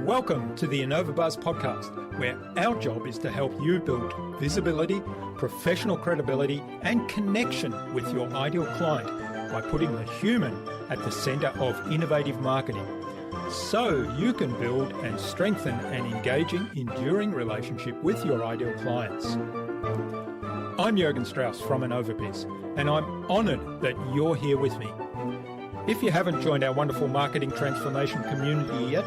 Welcome to the InnovaBuzz podcast, where our job is to help you build visibility, professional credibility, and connection with your ideal client by putting the human at the center of innovative marketing, so you can build and strengthen an engaging, enduring relationship with your ideal clients. I'm Jürgen Strauss from InnovaBuzz, and I'm honored that you're here with me. If you haven't joined our wonderful marketing transformation community yet,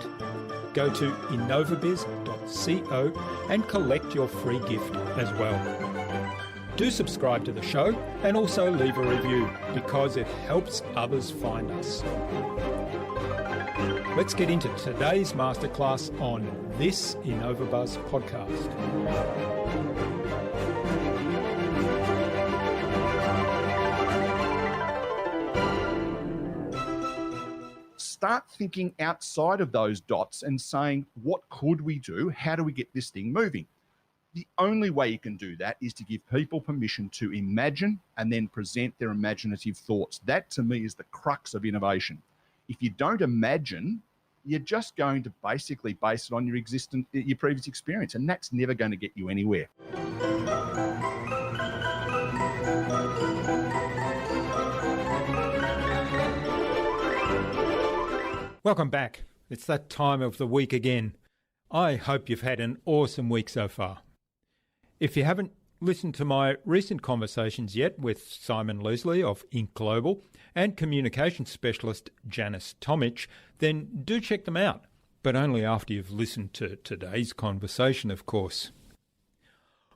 go to innovabiz.co and collect your free gift as well. Do subscribe to the show and also leave a review because it helps others find us. Let's get into today's masterclass on this InnovaBuzz podcast. Start thinking outside of those dots and saying, what could we do? How do we get this thing moving? The only way you can do that is to give people permission to imagine and then present their imaginative thoughts. That, to me, is the crux of innovation. If you don't imagine, you're just going to basically base it on your previous experience, and that's never going to get you anywhere. Welcome back. It's that time of the week again. I hope you've had an awesome week so far. If you haven't listened to my recent conversations yet with Simon Leslie of Inc. Global and communication specialist Janice Tomic, then do check them out, but only after you've listened to today's conversation, of course.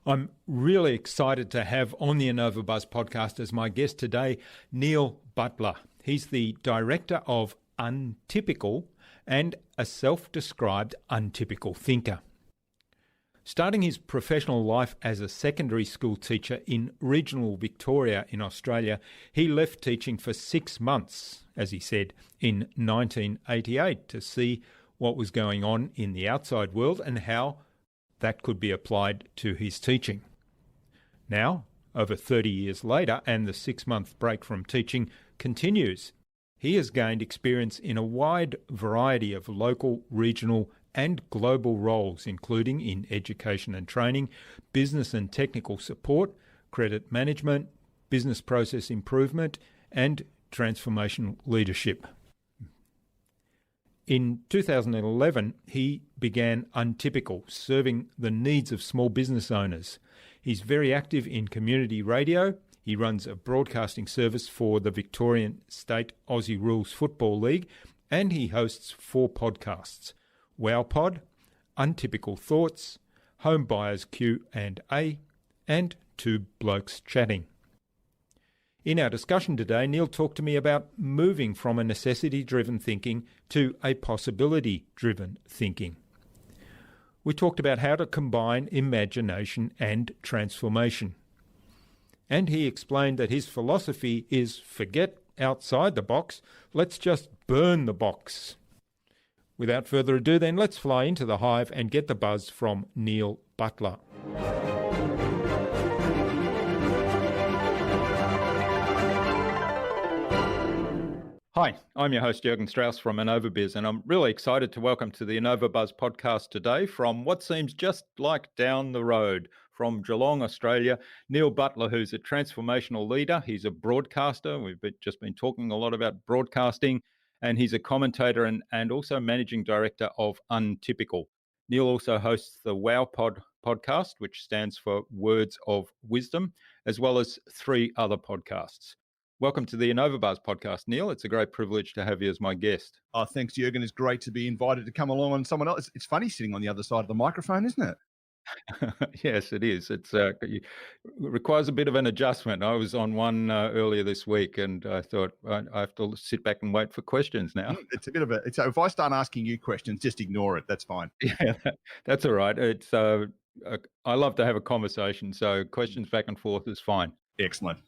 I'm really excited to have on the InnovaBuzz podcast as my guest today, Neil Butler. He's the Director of Untypical and a self-described untypical thinker. Starting his professional life as a secondary school teacher in regional Victoria in Australia, he left teaching for 6 months, as he said, in 1988 to see what was going on in the outside world and how that could be applied to his teaching. Now, over 30 years later, and the 6-month break from teaching continues, he has gained experience in a wide variety of local, regional and global roles, including in education and training, business and technical support, credit management, business process improvement and transformational leadership. In 2011, he began Untypical, serving the needs of small business owners. He's very active in community radio. He runs a broadcasting service for the Victorian State Aussie Rules Football League, and he hosts 4 podcasts: Wow Pod, Untypical Thoughts, Home Buyers Q&A, and Two Blokes Chatting. In our discussion today, Neil talked to me about moving from a necessity-driven thinking to a possibility-driven thinking. We talked about how to combine imagination and transformation. And he explained that his philosophy is forget outside the box, let's just burn the box. Without further ado then, let's fly into the hive and get the buzz from Neil Butler. Hi, I'm your host Jürgen Strauss from InnovaBuzz, and I'm really excited to welcome to the InnovaBuzz podcast today from what seems just like down the road from Geelong, Australia, Neil Butler, who's a transformational leader. He's a broadcaster. We've just been talking a lot about broadcasting, and he's a commentator and also managing director of Untypical. Neil also hosts the Wow podcast, which stands for Words of Wisdom, as well as 3 other podcasts. Welcome to the InnovaBuzz podcast, Neil. It's a great privilege to have you as my guest. Oh, thanks, Jürgen. It's great to be invited to come along on someone else. It's funny sitting on the other side of the microphone, isn't it? Yes, it is. It requires a bit of an adjustment. I was on one earlier this week, and I thought I have to sit back and wait for questions now. It's a bit of a. So if I start asking you questions, just ignore it. That's fine. Yeah, that's all right. It's I love to have a conversation, so questions back and forth is fine. Excellent.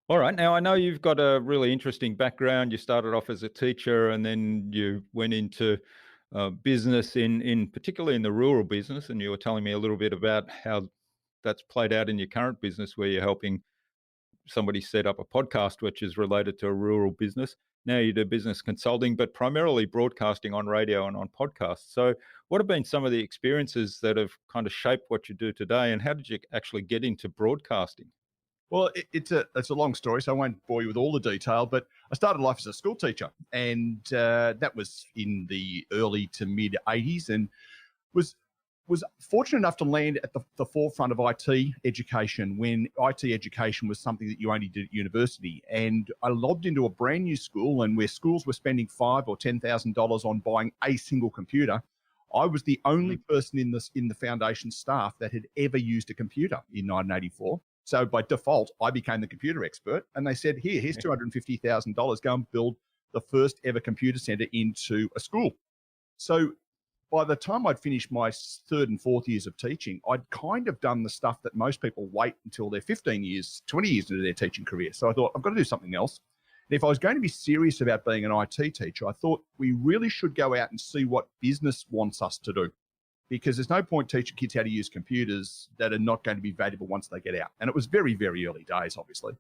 All right. Now, I know you've got a really interesting background. You started off as a teacher, and then you went into business, in particularly in the rural business, and you were telling me a little bit about how that's played out in your current business where you're helping somebody set up a podcast which is related to a rural business. Now you do business consulting, but primarily broadcasting on radio and on podcasts. So what have been some of the experiences that have kind of shaped what you do today, and how did you actually get into broadcasting? Well, it's a long story, so I won't bore you with all the detail. But I started life as a school teacher, and that was in the early to mid '80s, and was fortunate enough to land at the forefront of IT education when IT education was something that you only did at university. And I lobbed into a brand new school, and where schools were spending $5,000 or $10,000 on buying a single computer, I was the only person in the foundation staff that had ever used a computer in 1984. So by default, I became the computer expert, and they said, here's $250,000, go and build the first ever computer center into a school. So by the time I'd finished my third and fourth years of teaching, I'd kind of done the stuff that most people wait until they're 15 years, 20 years into their teaching career. So I thought, I've got to do something else. And if I was going to be serious about being an IT teacher, I thought we really should go out and see what business wants us to do, because there's no point teaching kids how to use computers that are not going to be valuable once they get out. And it was very, very early days, obviously.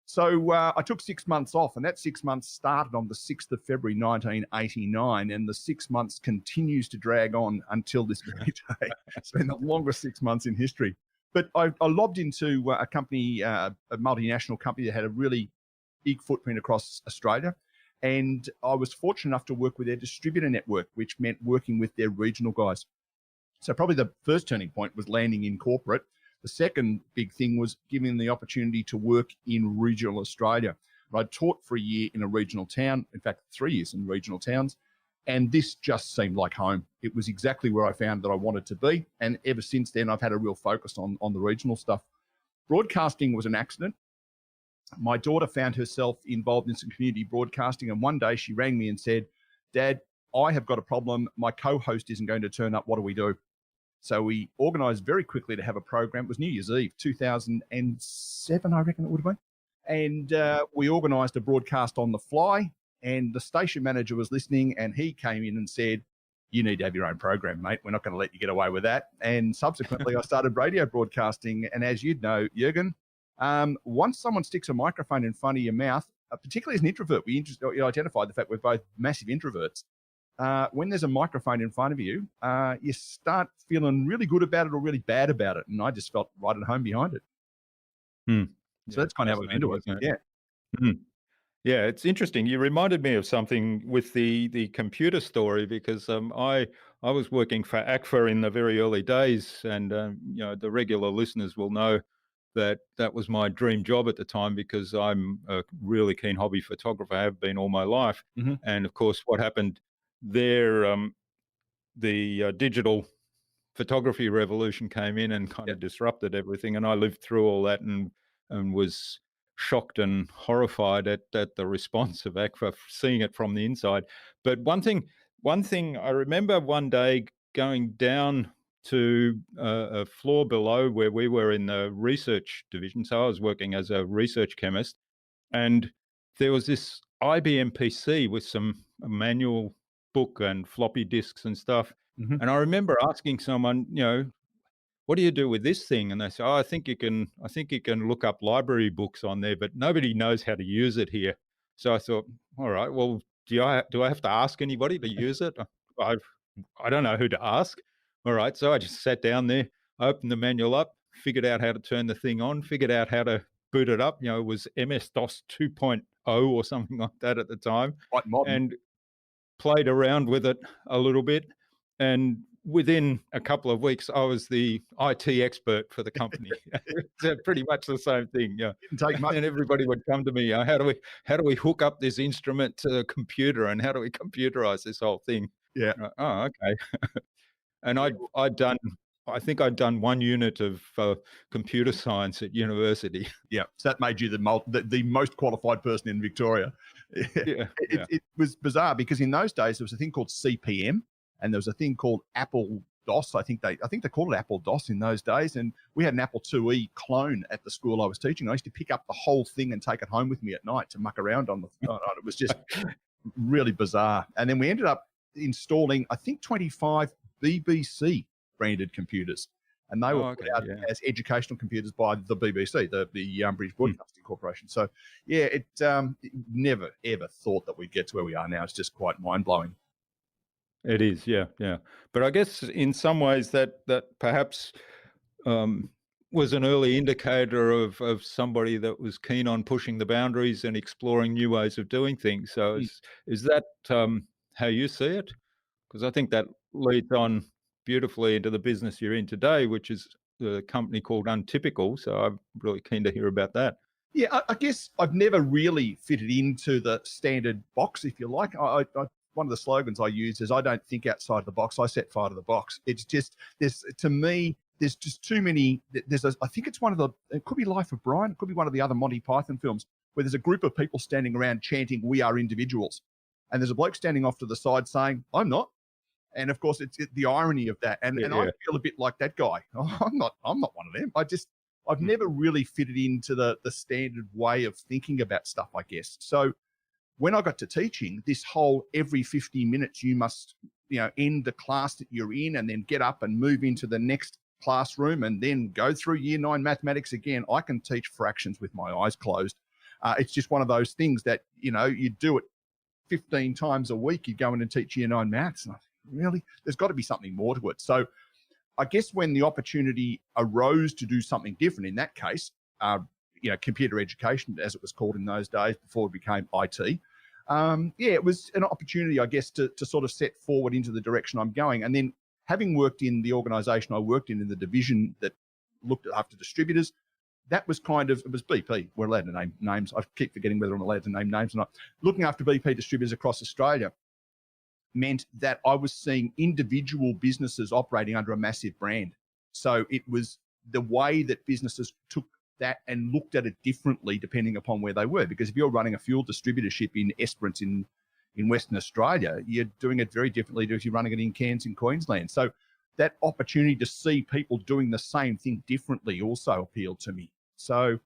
So I took 6 months off, and that 6 months started on the 6th of February, 1989, and the 6 months continues to drag on until this very day. It's been the longest 6 months in history. But I lobbed into a company, a multinational company that had a really big footprint across Australia. And I was fortunate enough to work with their distributor network, which meant working with their regional guys. So probably the first turning point was landing in corporate. The second big thing was giving the opportunity to work in regional Australia. I taught for a year in a regional town, in fact, 3 years in regional towns, and this just seemed like home. It was exactly where I found that I wanted to be, and ever since then, I've had a real focus on the regional stuff. Broadcasting was an accident. My daughter found herself involved in some community broadcasting, and one day she rang me and said, "Dad, I have got a problem. My co-host isn't going to turn up. What do we do?" So we organised very quickly to have a program. It was New Year's Eve, 2007, I reckon it would have been. And we organised a broadcast on the fly, and the station manager was listening, and he came in and said, "You need to have your own program, mate. We're not going to let you get away with that." And subsequently, I started radio broadcasting. And as you'd know, Jürgen, once someone sticks a microphone in front of your mouth, particularly as an introvert, we identified the fact we're both massive introverts. When there's a microphone in front of you, you start feeling really good about it or really bad about it. And I just felt right at home behind it. So that's kind of how we into it. Yeah. Yeah, it's interesting. You reminded me of something with the computer story, because I was working for ACFA in the very early days, and the regular listeners will know that was my dream job at the time, because I'm a really keen hobby photographer. I have been all my life. And of course, what happened there, the digital photography revolution came in and kind of disrupted everything, and I lived through all that and was shocked and horrified at the response of ACFA, seeing it from the inside. But one thing I remember one day going down to a floor below where we were in the research division. So I was working as a research chemist, and there was this IBM PC with some manual book and floppy disks and stuff. And I remember asking someone, "What do you do with this thing?" And they said, "Oh, I think you can look up library books on there, but nobody knows how to use it here." So I thought, all right, well, do I have to ask anybody to use it? I don't know who to ask. All right, so I just sat down there, opened the manual up, figured out how to turn the thing on, figured out how to boot it up. It was MS-DOS 2.0 or something like that at the time. Quite modern. And played around with it a little bit. And within a couple of weeks, I was the IT expert for the company. It's pretty much the same thing. Yeah. Didn't take much. And everybody would come to me, how do we hook up this instrument to a computer, and how do we computerize this whole thing? Yeah. Oh, okay. And I think I'd done 1 unit of computer science at university. Yeah, so that made you the most qualified person in Victoria. It was bizarre, because in those days there was a thing called CPM, and there was a thing called Apple DOS. I think they called it Apple DOS in those days. And we had an Apple IIe clone at the school I was teaching. I used to pick up the whole thing and take it home with me at night to muck around on it was just really bizarre. And then we ended up installing, I think, 25 BBC branded computers. and they were Oh, put okay. out Yeah. as educational computers by the BBC, the British Broadcasting Corporation. So, yeah, it never ever thought that we'd get to where we are now. It's just quite mind blowing. It is. Yeah. Yeah. But I guess in some ways that perhaps was an early indicator of somebody that was keen on pushing the boundaries and exploring new ways of doing things. So is that how you see it? Because I think that leads on beautifully into the business you're in today, which is a company called Untypical. So I'm really keen to hear about that. Yeah, I guess I've never really fitted into the standard box, if you like. One of the slogans I use is I don't think outside the box, I set fire to the box. It's just, to me, there's just too many. I think it's it could be Life of Brian, it could be one of the other Monty Python films, where there's a group of people standing around chanting, "We are individuals." And there's a bloke standing off to the side saying, "I'm not." And of course, it's the irony of that. And I feel a bit like that guy. I'm not one of them. I've never really fitted into the standard way of thinking about stuff, I guess. So when I got to teaching, this whole every 50 minutes you must, end the class that you're in and then get up and move into the next classroom and then go through year 9 mathematics again. I can teach fractions with my eyes closed. It's just one of those things that, you do it 15 times a week, you go in and teach year 9 maths. And I think, really, there's got to be something more to it. So I guess when the opportunity arose to do something different, in that case, computer education, as it was called in those days before it became IT, it was an opportunity, I guess, to sort of set forward into the direction I'm going. And then having worked in the organisation I worked in the division that looked after distributors, that was it was BP. We're allowed to name names. I keep forgetting whether I'm allowed to name names or not. Looking after BP distributors across Australia meant that I was seeing individual businesses operating under a massive brand. So it was the way that businesses took that and looked at it differently depending upon where they were. Because if you're running a fuel distributorship in Esperance in Western Australia, you're doing it very differently to if you're running it in Cairns in Queensland. So that opportunity to see people doing the same thing differently also appealed to me. So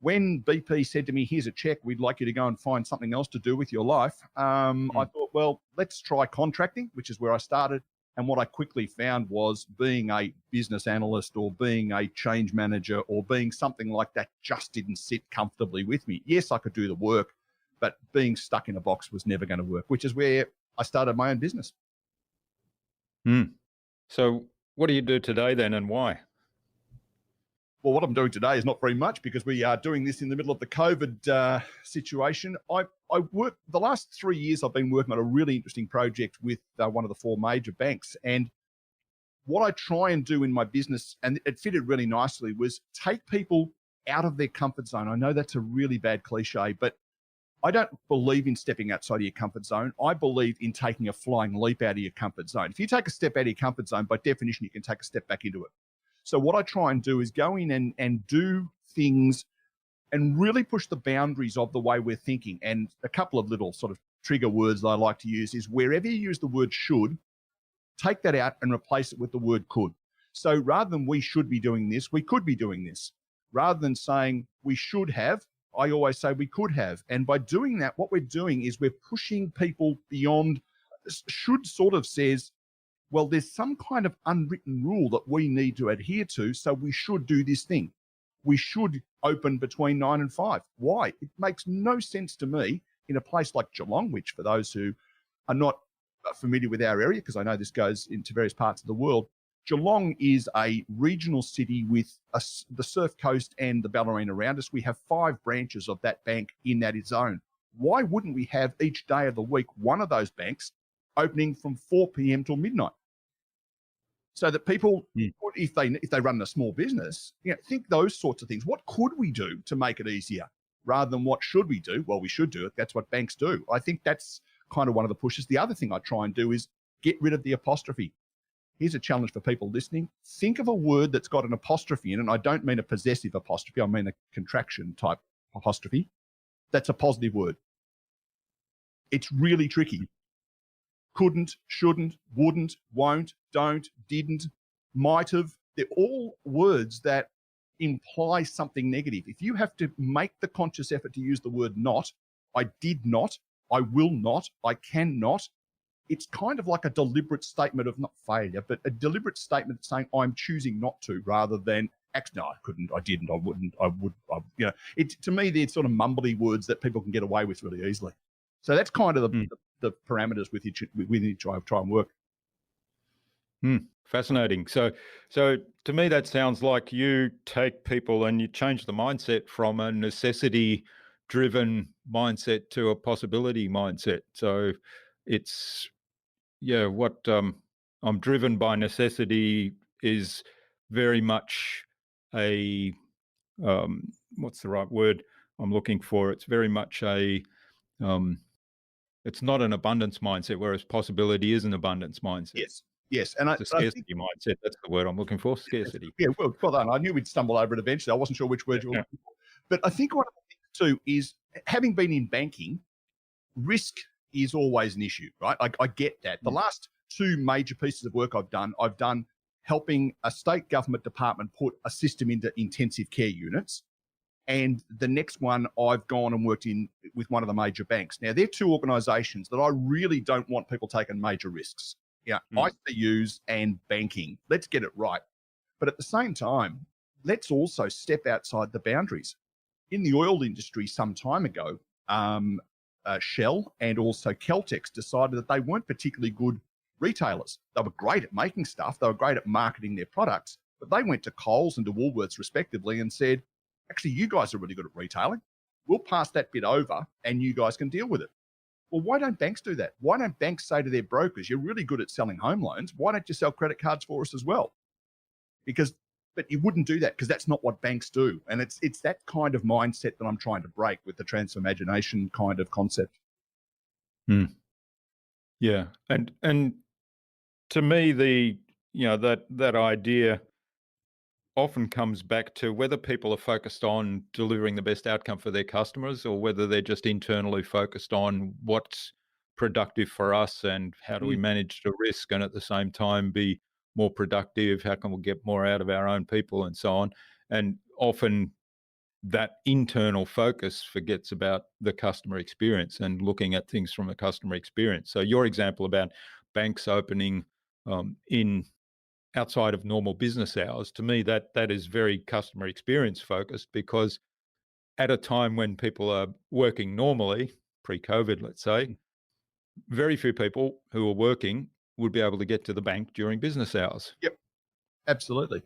when BP said to me, "Here's a check, we'd like you to go and find something else to do with your life," I thought, well, let's try contracting, which is where I started. And what I quickly found was being a business analyst or being a change manager or being something like that just didn't sit comfortably with me. Yes, I could do the work, but being stuck in a box was never going to work, which is where I started my own business. So what do you do today then, and why? Well, what I'm doing today is not very much because we are doing this in the middle of the COVID situation. I work the last 3 years. I've been working on a really interesting project with one of the 4 major banks. And what I try and do in my business, and it fitted really nicely, was take people out of their comfort zone. I know that's a really bad cliche, but I don't believe in stepping outside of your comfort zone. I believe in taking a flying leap out of your comfort zone. If you take a step out of your comfort zone, by definition, you can take a step back into it. So what I try and do is go in and do things and really push the boundaries of the way we're thinking. And a couple of little sort of trigger words that I like to use is wherever you use the word should, take that out and replace it with the word could. So rather than "we should be doing this," we could be doing this. Rather than saying "we should have," I always say "we could have." And by doing that, what we're doing is we're pushing people beyond. Should sort of says, well, there's some kind of unwritten rule that we need to adhere to, so we should do this thing. We should open between 9 and 5. Why? It makes no sense to me in a place like Geelong, which for those who are not familiar with our area, because I know this goes into various parts of the world, Geelong is a regional city with the Surf Coast and the Ballerine around us. We have 5 branches of that bank in that zone. Why wouldn't we have each day of the week one of those banks opening from 4 p.m. till midnight? So that people, if they run a small business, think those sorts of things. What could we do to make it easier rather than what should we do? Well, we should do it. That's what banks do. I think that's kind of one of the pushes. The other thing I try and do is get rid of the apostrophe. Here's a challenge for people listening. Think of a word that's got an apostrophe in it. And I don't mean a possessive apostrophe. I mean a contraction type apostrophe. That's a positive word. It's really tricky. Couldn't, shouldn't, wouldn't, won't, don't, didn't, might have. They're all words that imply something negative. If you have to make the conscious effort to use the word not, I did not, I will not, I cannot, it's kind of like a deliberate statement of not failure, but a deliberate statement saying I'm choosing not to, rather than actually, no, I couldn't, I didn't, I wouldn't, I would, to me, they're sort of mumbly words that people can get away with really easily. So that's kind of the parameters with which I try and work. Fascinating. So to me, that sounds like you take people and you change the mindset from a necessity-driven mindset to a possibility mindset. So it's, what I'm driven by necessity is very much a, what's the right word I'm looking for? It's very much a, it's not an abundance mindset, whereas possibility is an abundance mindset. Yes. And it's a scarcity mindset. That's the word I'm looking for, scarcity. Yeah, well done. I knew we'd stumble over it eventually. I wasn't sure which word you were looking for. But I think one of the things too is, having been in banking, risk is always an issue, right? I get that. The last two major pieces of work I've done helping a state government department put a system into intensive care units. And the next one, I've gone and worked with one of the major banks. Now, they're two organisations that I really don't want people taking major risks. ICUs and banking. Let's get it right. But at the same time, let's also step outside the boundaries. In the oil industry some time ago, Shell and also Celtex decided that they weren't particularly good retailers. They were great at making stuff. They were great at marketing their products. But they went to Coles and to Woolworths respectively and said, actually, you guys are really good at retailing. We'll pass that bit over and you guys can deal with it. Well, why don't banks do that? Why don't banks say to their brokers, you're really good at selling home loans. Why don't you sell credit cards for us as well? But you wouldn't do that because that's not what banks do. And it's that kind of mindset that I'm trying to break with the Transformagination kind of concept. Yeah. And to me, that idea often comes back to whether people are focused on delivering the best outcome for their customers, or whether they're just internally focused on what's productive for us and how do we manage the risk and at the same time be more productive, how can we get more out of our own people and so on. And often that internal focus forgets about the customer experience and looking at things from a customer experience. So your example about banks opening in outside of normal business hours, to me, that is very customer experience focused, because at a time when people are working normally, pre-COVID, let's say, very few people who are working would be able to get to the bank during business hours. Yep, absolutely.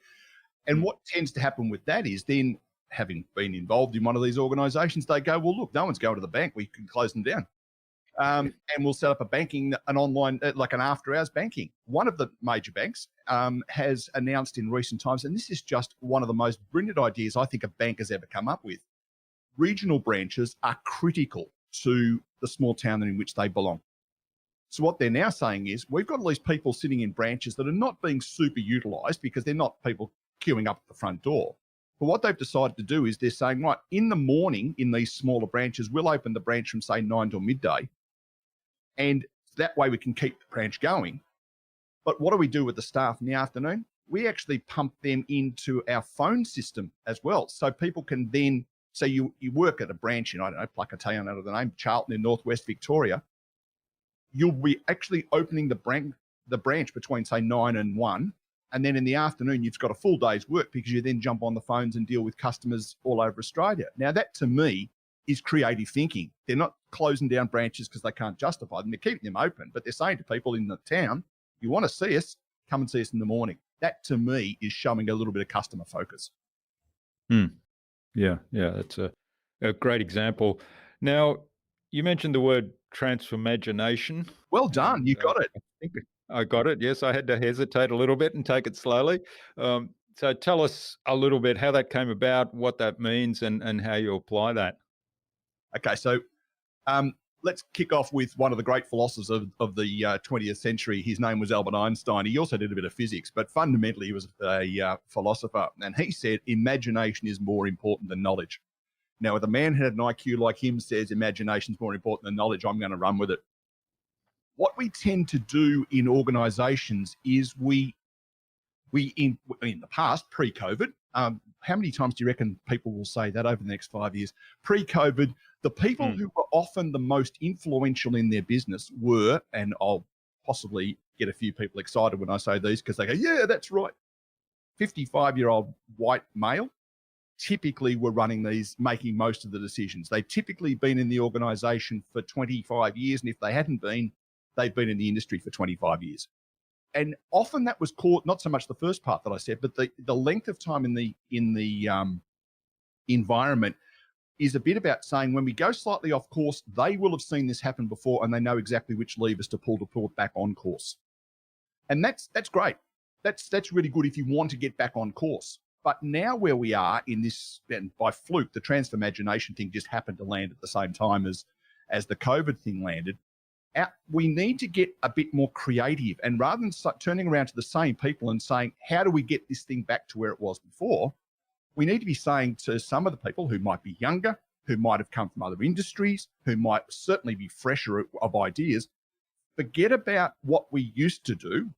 And what tends to happen with that is then, having been involved in one of these organisations, they go, well, look, no one's going to the bank. We can close them down. And we'll set up an online, like an after-hours banking. One of the major banks has announced in recent times, and this is just one of the most brilliant ideas I think a bank has ever come up with. Regional branches are critical to the small town in which they belong. So what they're now saying is, we've got all these people sitting in branches that are not being super utilised because they're not people queuing up at the front door. But what they've decided to do is they're saying, right, in the morning in these smaller branches, we'll open the branch from, say, 9 till midday. And that way we can keep the branch going. But what do we do with the staff in the afternoon? We actually pump them into our phone system as well. So people can then, say you work at a branch in, I don't know, pluck a town out of the name, Charlton in Northwest Victoria. You'll be actually opening the branch between, say, 9 and 1. And then in the afternoon, you've got a full day's work because you then jump on the phones and deal with customers all over Australia. Now, that to me is creative thinking. They're not closing down branches because they can't justify them. They're keeping them open, but they're saying to people in the town, you want to see us, come and see us in the morning. That to me is showing a little bit of customer focus. Yeah, that's a great example. Now, you mentioned the word transformagination. Well done, you got it. I think I got it. Yes, I had to hesitate a little bit and take it slowly. So tell us a little bit how that came about, what that means, and how you apply that. Okay, so let's kick off with one of the great philosophers of the 20th century. His name was Albert Einstein. He also did a bit of physics, but fundamentally he was a philosopher. And he said, imagination is more important than knowledge. Now, if a man had an IQ like him says imagination is more important than knowledge, I'm going to run with it. What we tend to do in organizations is we in the past, pre-COVID, how many times do you reckon people will say that over the next 5 years? Pre-COVID, the people who were often the most influential in their business were, and I'll possibly get a few people excited when I say these because they go, yeah, that's right. 55-year-old white male typically were running these, making most of the decisions. They've typically been in the organization for 25 years. And if they hadn't been, they've been in the industry for 25 years. And often that was caught, not so much the first part that I said, but the length of time in the environment is a bit about saying when we go slightly off course, they will have seen this happen before and they know exactly which levers to pull it back on course. And that's great. That's really good if you want to get back on course. But now where we are in this, and by fluke, the Transformagination thing just happened to land at the same time as the COVID thing landed. We need to get a bit more creative, and rather than turning around to the same people and saying, how do we get this thing back to where it was before? We need to be saying to some of the people who might be younger, who might have come from other industries, who might certainly be fresher of ideas, forget about what we used to do.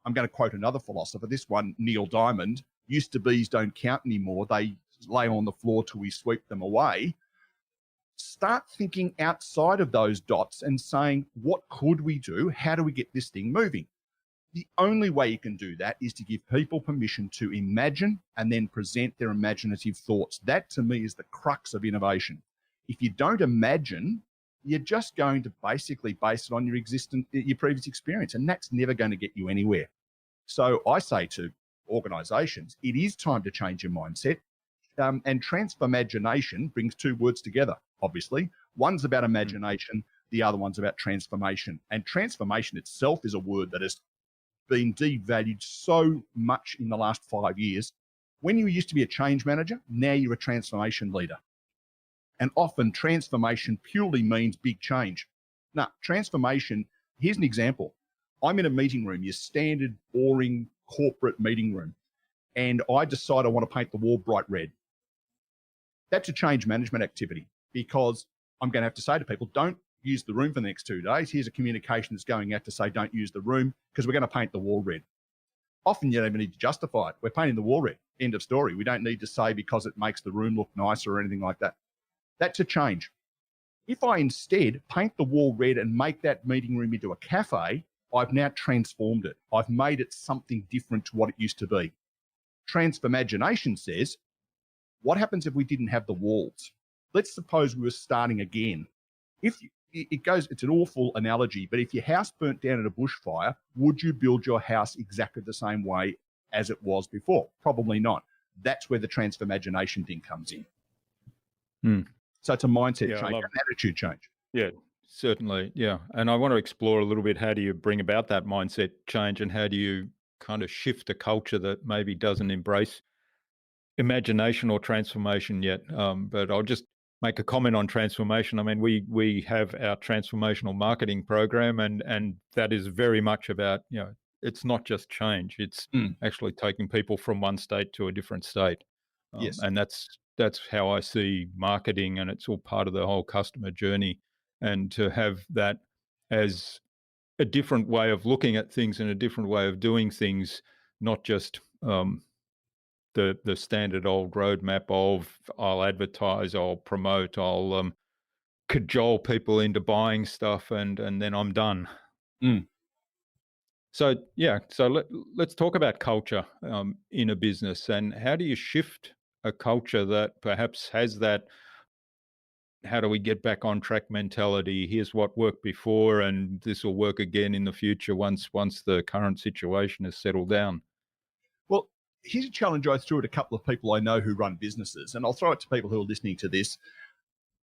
I'm going to quote another philosopher, this one, Neil Diamond, used to be's don't count anymore. They lay on the floor till we sweep them away. Start thinking outside of those dots and saying, what could we do? How do we get this thing moving? The only way you can do that is to give people permission to imagine and then present their imaginative thoughts. That to me is the crux of innovation. If you don't imagine, you're just going to basically base it on your previous experience, and that's never going to get you anywhere. So I say to organizations, it is time to change your mindset. And Transformagination brings two words together, obviously. One's about imagination, the other one's about transformation. And transformation itself is a word that has been devalued so much in the last 5 years. When you used to be a change manager, now you're a transformation leader. And often transformation purely means big change. Now, transformation, here's an example. I'm in a meeting room, your standard, boring corporate meeting room, and I decide I want to paint the wall bright red. That's a change management activity, because I'm going to have to say to people, don't use the room for the next 2 days. Here's a communication that's going out to say, don't use the room because we're going to paint the wall red. Often you don't even need to justify it. We're painting the wall red. End of story. We don't need to say because it makes the room look nicer or anything like that. That's a change. If I instead paint the wall red and make that meeting room into a cafe, I've now transformed it. I've made it something different to what it used to be. Transformagination says, what happens if we didn't have the walls? Let's suppose we were starting again. It's an awful analogy, but if your house burnt down in a bushfire, would you build your house exactly the same way as it was before? Probably not. That's where the Transformagination thing comes in. So it's a mindset change, an attitude change. Yeah, certainly. Yeah. And I want to explore a little bit, how do you bring about that mindset change, and how do you kind of shift a culture that maybe doesn't embrace imagination or transformation yet? But I'll just make a comment on transformation. I mean, we have our transformational marketing program, and that is very much about, it's not just change. It's actually taking people from one state to a different state. Yes. And that's how I see marketing, and it's all part of the whole customer journey. And to have that as a different way of looking at things and a different way of doing things, not just the standard old roadmap of I'll advertise, I'll promote, I'll cajole people into buying stuff, and then I'm done. So let's talk about culture in a business, and how do you shift a culture that perhaps has that, how do we get back on track mentality? Here's what worked before, and this will work again in the future once the current situation is settled down. Well, here's a challenge I threw at a couple of people I know who run businesses, and I'll throw it to people who are listening to this.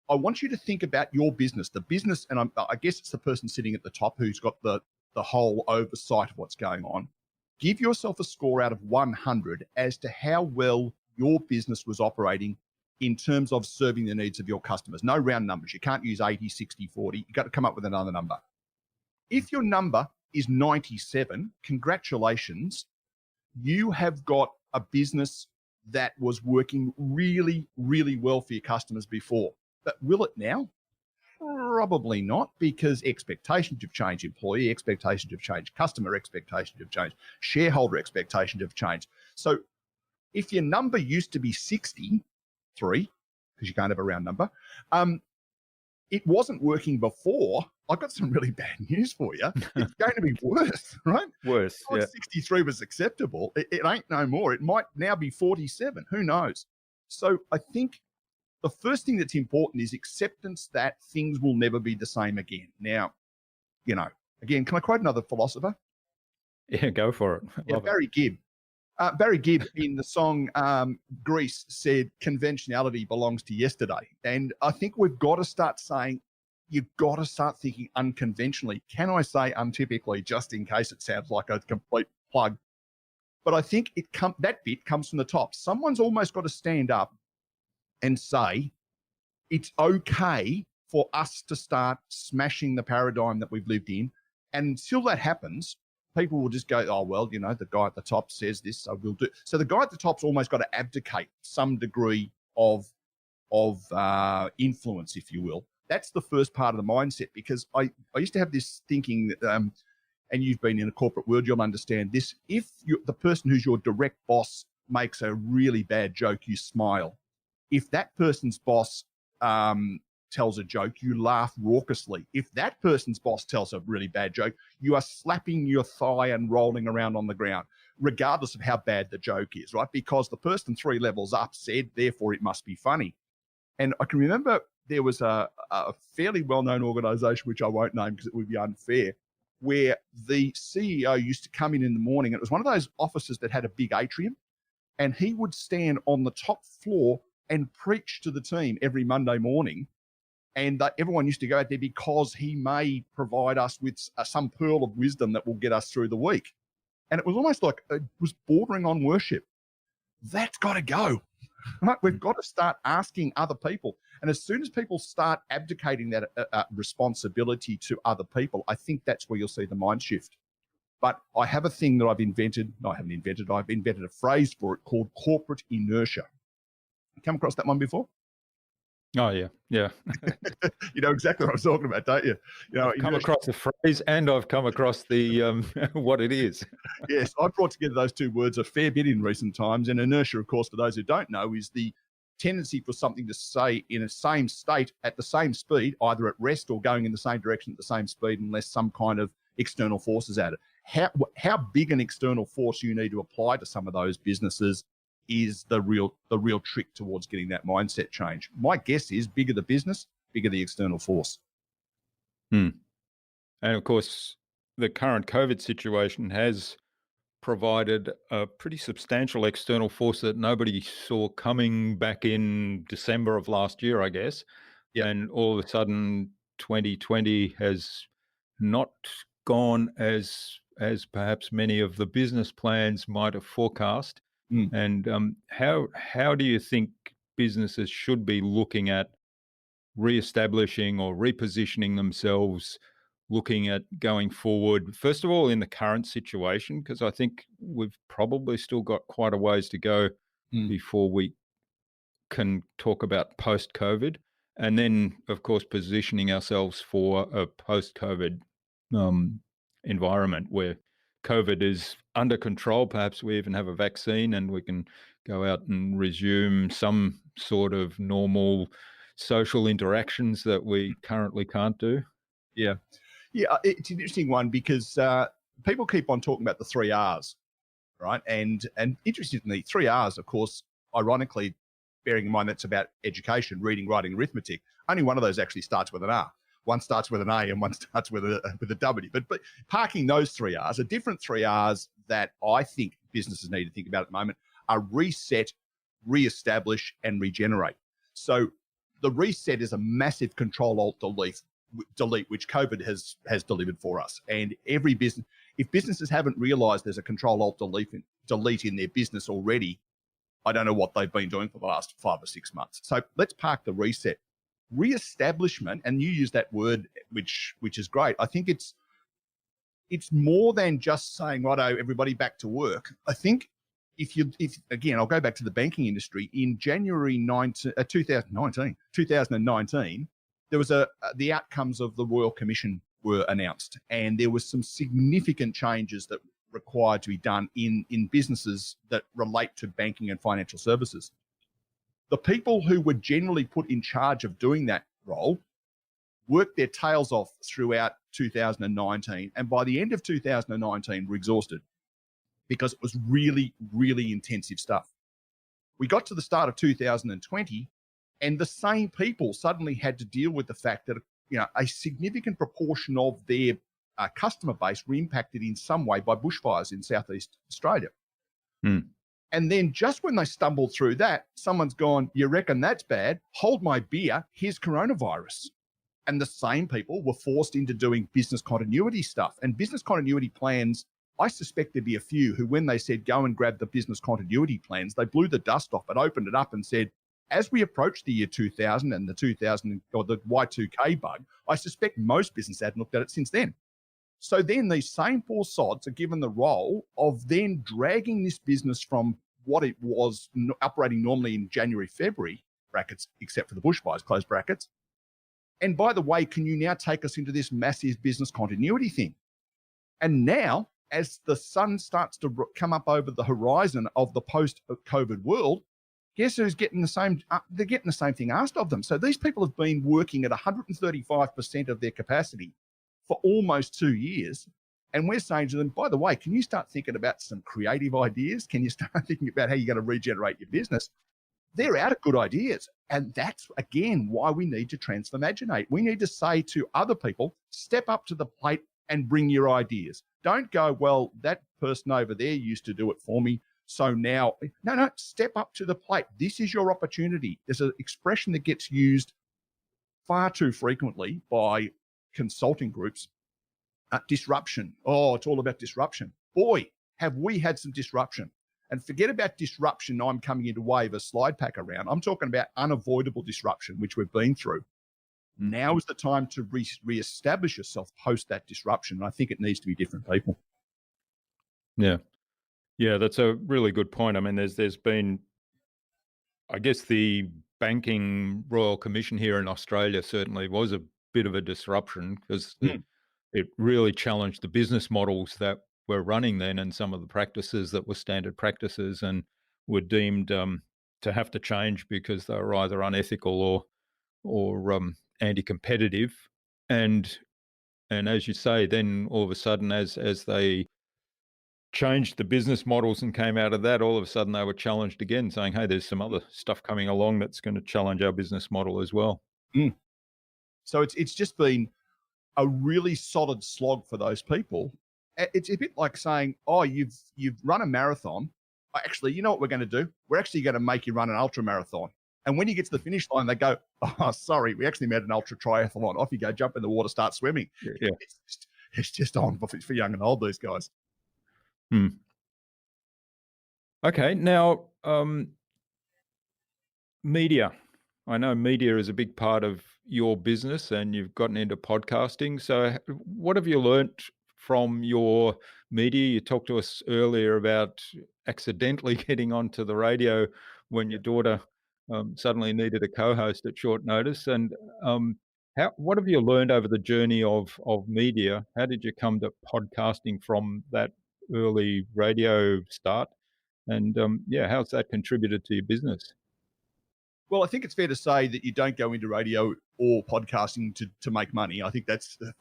I want you to think about your business, the business, and I guess it's the person sitting at the top who's got the whole oversight of what's going on. Give yourself a score out of 100 as to how well your business was operating in terms of serving the needs of your customers. No round numbers. You can't use 80, 60, 40. You've got to come up with another number. If your number is 97, congratulations. You have got a business that was working really, really well for your customers before. But will it now? Probably not, because expectations have changed, employee expectations have changed, customer expectations have changed, shareholder expectations have changed. So if your number used to be 63, because you can't have a round number, it wasn't working before. I've got some really bad news for you. It's going to be worse, right? Worse, yeah. 63 was acceptable. It ain't no more. It might now be 47. Who knows? So I think the first thing that's important is acceptance that things will never be the same again. Now, again, can I quote another philosopher? Yeah, go for it. Yeah, Barry Gibb. Barry Gibb in the song Grease said, conventionality belongs to yesterday. And I think we've got to start saying, you've got to start thinking unconventionally. Can I say untypically, just in case it sounds like a complete plug? But I think that bit comes from the top. Someone's almost got to stand up and say, it's okay for us to start smashing the paradigm that we've lived in. And until that happens, people will just go, oh, well, the guy at the top says this, so we'll do. So the guy at the top's almost got to abdicate some degree of influence, if you will. That's the first part of the mindset, because I used to have this thinking that, and you've been in a corporate world, you'll understand this. If the person who's your direct boss makes a really bad joke, you smile. If that person's boss tells a joke, you laugh raucously. If that person's boss tells a really bad joke, you are slapping your thigh and rolling around on the ground, regardless of how bad the joke is, right? Because the person 3 levels up said, therefore it must be funny. And I can remember there was a fairly well-known organization, which I won't name because it would be unfair, where the CEO used to come in the morning. It was one of those offices that had a big atrium, and he would stand on the top floor and preach to the team every Monday morning. And everyone used to go out there because he may provide us with some pearl of wisdom that will get us through the week. And it was almost like it was bordering on worship. That's got to go. Right? We've got to start asking other people. And as soon as people start abdicating that responsibility to other people, I think that's where you'll see the mind shift. But I have a thing that I've invented. No, I haven't invented. I've invented a phrase for it called corporate inertia. Come across that one before? Oh, yeah. Yeah. You know exactly what I'm talking about, don't you? I've come across the phrase, and I've come across the what it is. Yes, I've brought together those two words a fair bit in recent times. And inertia, of course, for those who don't know, is the tendency for something to stay in a same state at the same speed, either at rest or going in the same direction at the same speed, unless some kind of external force is at it. How big an external force you need to apply to some of those businesses is the real trick towards getting that mindset change. My guess is bigger the business, bigger the external force. And of course, the current COVID situation has provided a pretty substantial external force that nobody saw coming back in December of last year, I guess. Yep. And all of a sudden, 2020 has not gone as perhaps many of the business plans might have forecast. And how do you think businesses should be looking at reestablishing or repositioning themselves, looking at going forward, first of all, in the current situation? Because I think we've probably still got quite a ways to go before we can talk about post-COVID. And then, of course, positioning ourselves for a post-COVID environment where COVID is under control. Perhaps we even have a vaccine and we can go out and resume some sort of normal social interactions that we currently can't do. Yeah, it's an interesting one because people keep on talking about the 3 R's, right? And interestingly, 3 R's, of course, ironically, bearing in mind that's about education, reading, writing, arithmetic. Only one of those actually starts with an R. One starts with an A and one starts with a W. But parking those 3 R's, a different 3 R's that I think businesses need to think about at the moment are reset, reestablish, and regenerate. So the reset is a massive Control-Alt-Delete, which COVID has delivered for us. And every business, if businesses haven't realized there's a Control-Alt-Delete in their business already, I don't know what they've been doing for the last 5 or 6 months. So let's park the reset. Reestablishment, and you use that word, which is great. I think it's more than just saying, righto, everybody back to work. I think if again, I'll go back to the banking industry. In January 2019, there was the outcomes of the Royal Commission were announced, and there was some significant changes that required to be done in businesses that relate to banking and financial services. The people who were generally put in charge of doing that role worked their tails off throughout 2019. And by the end of 2019, were exhausted because it was really, really intensive stuff. We got to the start of 2020 and the same people suddenly had to deal with the fact that, a significant proportion of their customer base were impacted in some way by bushfires in Southeast Australia. And then just when they stumbled through that, someone's gone, you reckon that's bad? Hold my beer, here's coronavirus. And the same people were forced into doing business continuity stuff. And business continuity plans, I suspect there'd be a few who, when they said, go and grab the business continuity plans, they blew the dust off and opened it up and said, as we approach the year 2000 and the 2000 or the Y2K bug, I suspect most businesses hadn't looked at it since then. So then these same poor sods are given the role of then dragging this business from what it was operating normally in January, February, brackets, except for the bushfires, close brackets. And by the way, can you now take us into this massive business continuity thing? And now, as the sun starts to come up over the horizon of the post-COVID world, guess who's getting the same? They're getting the same thing asked of them. So these people have been working at 135% of their capacity for almost 2 years. And we're saying to them, by the way, can you start thinking about some creative ideas? Can you start thinking about how you're going to regenerate your business? They're out of good ideas. And that's, again, why we need to transformaginate. We need to say to other people, step up to the plate and bring your ideas. Don't go, well, that person over there used to do it for me, so now, no, step up to the plate. This is your opportunity. There's an expression that gets used far too frequently by consulting groups, disruption. Oh, it's all about disruption. Boy, have we had some disruption. And forget about disruption. I'm coming in to wave a slide pack around. I'm talking about unavoidable disruption, which we've been through. Now is the time to re-establish yourself post that disruption. And I think it needs to be different people. Yeah, that's a really good point. I mean, there's been, I guess, the Banking Royal Commission here in Australia certainly was a bit of a disruption because it really challenged the business models that were running then and some of the practices that were standard practices and were deemed to have to change because they were either unethical or anti-competitive. And as you say, then all of a sudden, as they changed the business models and came out of that, all of a sudden they were challenged again, saying, hey, there's some other stuff coming along that's going to challenge our business model as well. So it's just been a really solid slog for those people. It's a bit like saying, oh, you've run a marathon. Actually, you know what we're going to do? We're actually going to make you run an ultra marathon. And when you get to the finish line, they go, oh, sorry, we actually made an ultra triathlon. Off you go, jump in the water, start swimming. Yeah. It's just on for young and old, these guys. Okay, now media. I know media is a big part of your business and you've gotten into podcasting. So what have you learnt from your media? You talked to us earlier about accidentally getting onto the radio when your daughter suddenly needed a co-host at short notice. And what have you learned over the journey of media? How did you come to podcasting from that early radio start? And how's that contributed to your business? Well, I think it's fair to say that you don't go into radio or podcasting to make money. I think that's a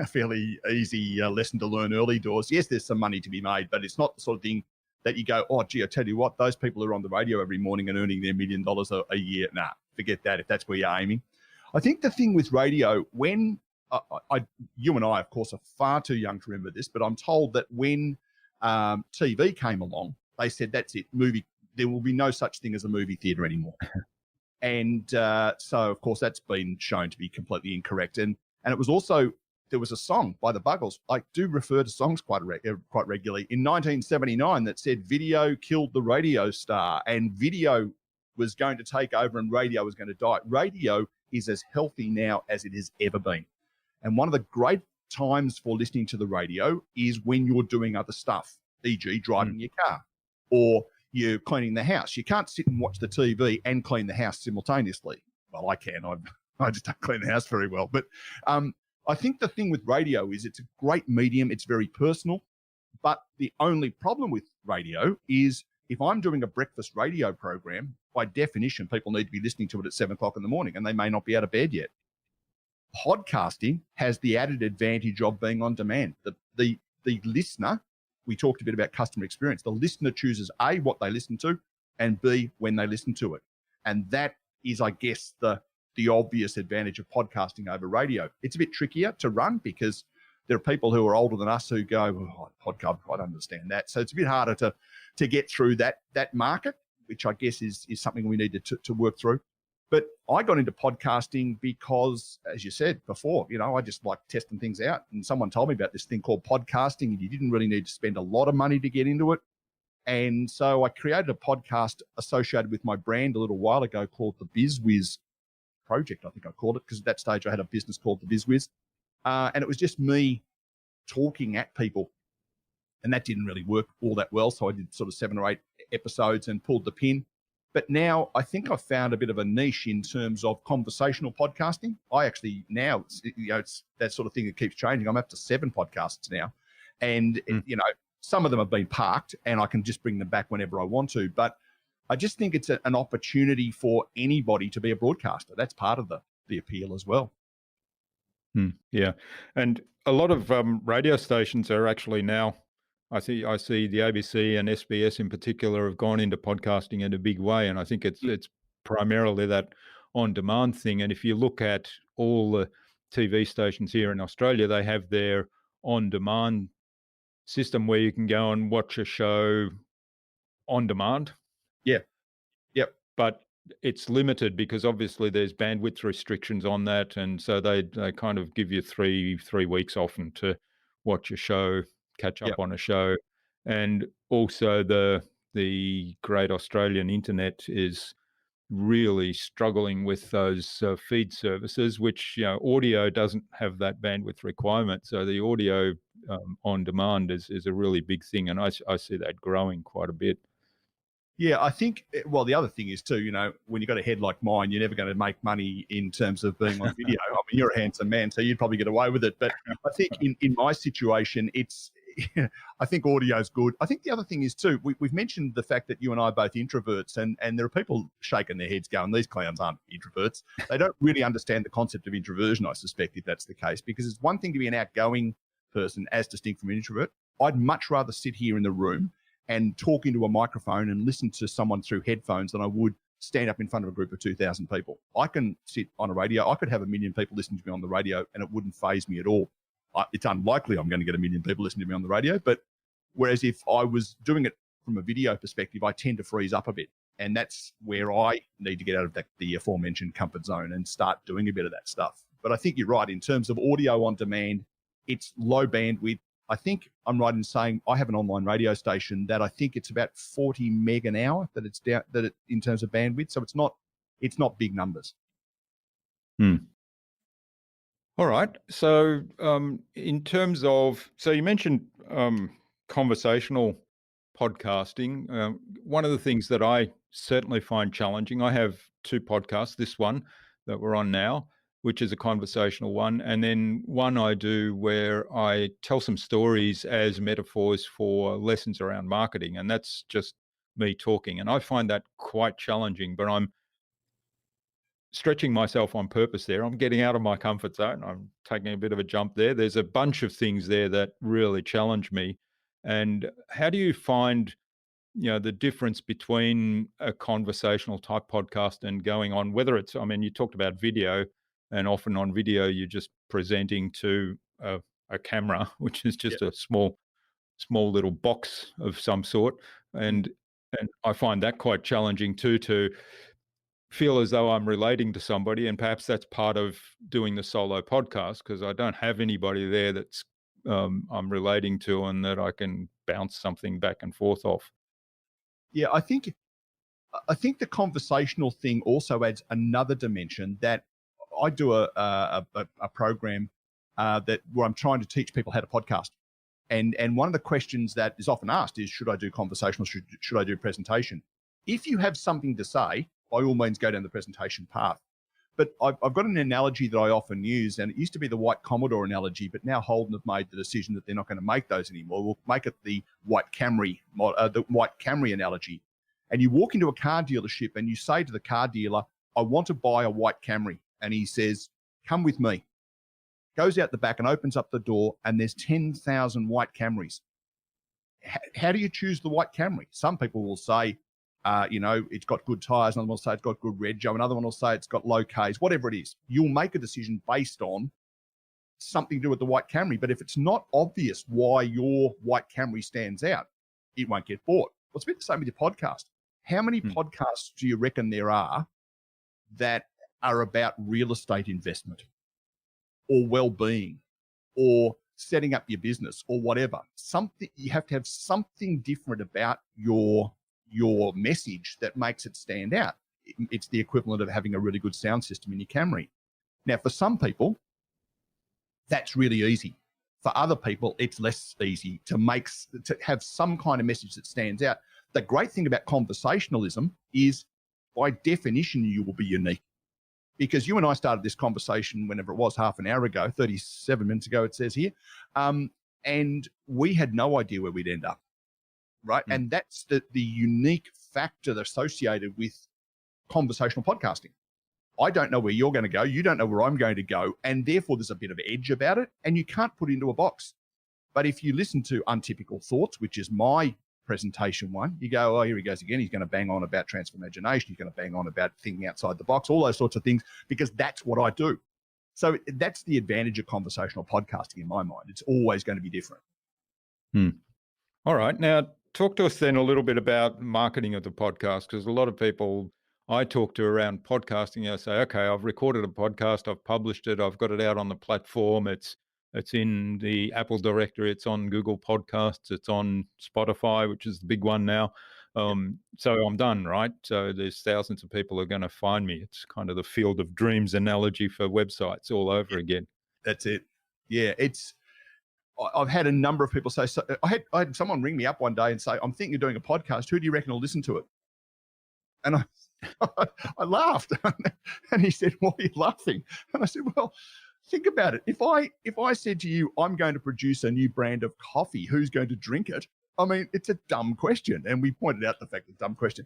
fairly easy lesson to learn early doors. Yes, there's some money to be made, but it's not the sort of thing that you go, oh, gee, I tell you what, those people who are on the radio every morning and earning their $1 million a year, nah, forget that if that's where you're aiming. I think the thing with radio, when you and I, of course, are far too young to remember this, but I'm told that when TV came along, they said, that's it, there will be no such thing as a movie theatre anymore. And so, of course, that's been shown to be completely incorrect. And it was also, there was a song by the Buggles. I do refer to songs quite regularly. In 1979 that said video killed the radio star and video was going to take over and radio was going to die. Radio is as healthy now as it has ever been. And one of the great times for listening to the radio is when you're doing other stuff, e.g. driving your car or you're cleaning the house. You can't sit and watch the TV and clean the house simultaneously. Well, I can. I just don't clean the house very well. But I think the thing with radio is it's a great medium. It's very personal. But the only problem with radio is if I'm doing a breakfast radio program, by definition, people need to be listening to it at 7 o'clock in the morning and they may not be out of bed yet. Podcasting has the added advantage of being on demand. The listener, we talked a bit about customer experience. The listener chooses A, what they listen to, and B, when they listen to it. And that is, I guess, the obvious advantage of podcasting over radio. It's a bit trickier to run because there are people who are older than us who go, oh, podcast, I don't understand that. So it's a bit harder to get through that market, which I guess is something we need to work through. But I got into podcasting because, as you said before, I just like testing things out. And someone told me about this thing called podcasting, and you didn't really need to spend a lot of money to get into it. And so I created a podcast associated with my brand a little while ago called the BizWiz Project, I think I called it, because at that stage I had a business called the BizWiz. And it was just me talking at people. And that didn't really work all that well. So I did sort of 7 or 8 episodes and pulled the pin. But now I think I've found a bit of a niche in terms of conversational podcasting. I actually now, it's that sort of thing that keeps changing. I'm up to 7 podcasts now. And, some of them have been parked and I can just bring them back whenever I want to. But I just think it's an opportunity for anybody to be a broadcaster. That's part of the appeal as well. Yeah. And a lot of radio stations are actually now, I see the ABC and SBS in particular have gone into podcasting in a big way. And I think it's primarily that on-demand thing. And if you look at all the TV stations here in Australia, they have their on-demand system where you can go and watch a show on demand. Yeah. Yep. But it's limited because obviously there's bandwidth restrictions on that. And so they kind of give you three weeks often to watch a show, catch up on a show. And also the great Australian internet is really struggling with those feed services, which audio doesn't have that bandwidth requirement. So the audio on demand is a really big thing, and I see that growing quite a bit. Yeah, I think, well, the other thing is too, when you've got a head like mine, you're never going to make money in terms of being on video. I mean, you're a handsome man, so you'd probably get away with it. But I think in my situation, I think audio is good. I think the other thing is too, we've mentioned the fact that you and I are both introverts, and there are people shaking their heads going, these clowns aren't introverts. They don't really understand the concept of introversion, I suspect, if that's the case, because it's one thing to be an outgoing person as distinct from an introvert. I'd much rather sit here in the room and talk into a microphone and listen to someone through headphones than I would stand up in front of a group of 2,000 people. I can sit on a radio. I could have 1 million people listening to me on the radio and it wouldn't faze me at all. It's unlikely I'm going to get 1 million people listening to me on the radio, but whereas if I was doing it from a video perspective, I tend to freeze up a bit. And that's where I need to get out of the aforementioned comfort zone and start doing a bit of that stuff. But I think you're right. In terms of audio on demand, it's low bandwidth. I think I'm right in saying I have an online radio station that I think it's about 40 meg an hour that it's down, in terms of bandwidth. So it's not big numbers. All right. So in terms of, so you mentioned conversational podcasting. One of the things that I certainly find challenging, I have 2 podcasts, this one that we're on now, which is a conversational one, and then one I do where I tell some stories as metaphors for lessons around marketing, and that's just me talking. And I find that quite challenging, but I'm stretching myself on purpose there. I'm getting out of my comfort zone. I'm taking a bit of a jump there. There's a bunch of things there that really challenge me. And how do you find, the difference between a conversational type podcast and going on, whether it's, I mean, you talked about video, and often on video, you're just presenting to a camera, which is just a small little box of some sort. And I find that quite challenging too, to feel as though I'm relating to somebody. And perhaps that's part of doing the solo podcast, because I don't have anybody there that's I'm relating to and that I can bounce something back and forth off. Yeah, I think the conversational thing also adds another dimension. That I do a program where I'm trying to teach people how to podcast. And one of the questions that is often asked is, should I do conversational? Should I do presentation? If you have something to say, by all means, go down the presentation path. But I've got an analogy that I often use, and it used to be the white Commodore analogy, but now Holden have made the decision that they're not going to make those anymore. We'll make it the white Camry analogy. And you walk into a car dealership and you say to the car dealer, I want to buy a white Camry. And he says, come with me. goes out the back and opens up the door, and there's 10,000 white Camrys. How do you choose the white Camry? Some people will say, it's got good tires. Another one will say it's got good rego. Another one will say it's got low Ks. Whatever it is, you'll make a decision based on something to do with the white Camry. But if it's not obvious why your white Camry stands out, it won't get bought. Well, it's a bit the same with your podcast. How many podcasts do you reckon there are that are about real estate investment or well-being or setting up your business or whatever? Something, you have to have something different about your message that makes it stand out. It's the equivalent of having a really good sound system in your Camry. Now, for some people, that's really easy. For other people, it's less easy to have some kind of message that stands out. The great thing about conversationalism is, by definition, you will be unique. Because you and I started this conversation whenever it was, half an hour ago, 37 minutes ago, it says here, and we had no idea where we'd end up, right? And that's the unique factor associated with conversational podcasting. I don't know where you're going to go. You don't know where I'm going to go. And therefore, there's a bit of edge about it, and you can't put it into a box. But if you listen to Untypical Thoughts, which is my presentation one, you go, oh, here he goes again. He's going to bang on about transformagination. He's going to bang on about thinking outside the box, all those sorts of things, because that's what I do. So that's the advantage of conversational podcasting in my mind. It's always going to be different. All right. Now, talk to us then a little bit about marketing of the podcast, because a lot of people I talk to around podcasting, I say, okay, I've recorded a podcast, I've published it, I've got it out on the platform, it's in the Apple directory, it's on Google Podcasts, it's on Spotify, which is the big one now. So I'm done, right? So there's thousands of people who are going to find me. It's kind of the field of dreams analogy for websites all over again. That's it. Yeah, I've had a number of people say, so I had someone ring me up one day and say, I'm thinking of doing a podcast. Who do you reckon will listen to it? And I laughed. And he said, why are you laughing? And I said, well, think about it. If I said to you, I'm going to produce a new brand of coffee, who's going to drink it? I mean, it's a dumb question. And we pointed out the fact it's a dumb question.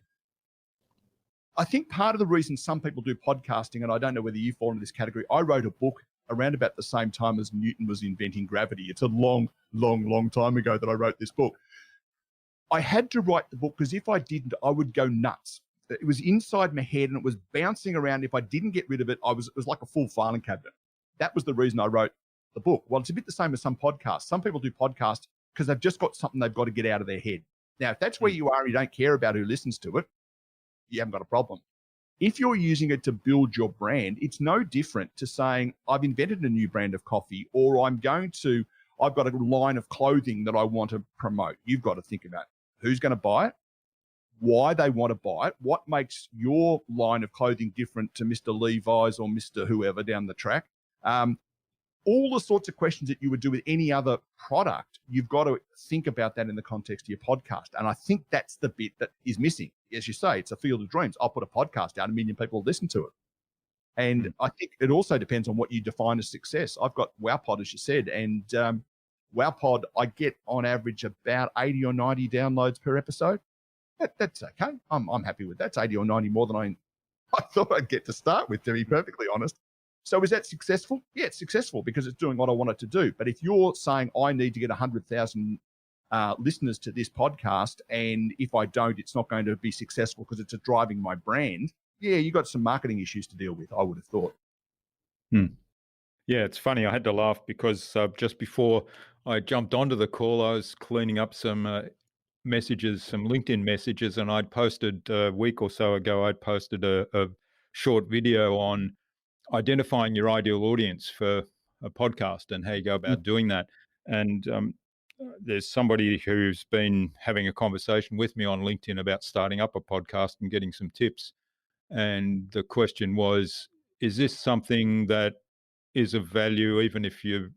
I think part of the reason some people do podcasting, and I don't know whether you fall into this category, I wrote a book around about the same time as Newton was inventing gravity. It's a long, long, long time ago that I wrote this book. I had to write the book because if I didn't, I would go nuts. It was inside my head and it was bouncing around. If I didn't get rid of it, it was like a full filing cabinet. That was the reason I wrote the book. Well, it's a bit the same as some podcasts. Some people do podcasts because they've just got something they've got to get out of their head. Now, if that's where you are and you don't care about who listens to it, you haven't got a problem. If you're using it to build your brand, it's no different to saying, I've invented a new brand of coffee, or I've got a line of clothing that I want to promote. You've got to think about who's going to buy it, why they want to buy it, what makes your line of clothing different to Mr. Levi's or Mr. whoever down the track. All the sorts of questions that you would do with any other product, you've got to think about that in the context of your podcast. And I think that's the bit that is missing. As you say, it's a field of dreams. I'll put a podcast out, 1 million people will listen to it. And I think it also depends on what you define as success. I've got WowPod, as you said, and WowPod, I get on average about 80 or 90 downloads per episode. That's okay. I'm happy with that. It's 80 or 90 more than I thought I'd get to start with, to be perfectly honest. So is that successful? Yeah, it's successful because it's doing what I want it to do. But if you're saying I need to get 100,000 listeners to this podcast, and if I don't, it's not going to be successful because it's driving my brand, yeah, you got some marketing issues to deal with, I would have thought. Yeah, it's funny. I had to laugh because just before I jumped onto the call, I was cleaning up some messages, some LinkedIn messages, and I'd posted a week or so ago, I'd posted a short video on identifying your ideal audience for a podcast and how you go about doing that. And there's somebody who's been having a conversation with me on LinkedIn about starting up a podcast and getting some tips. And the question was, is this something that is of value even if you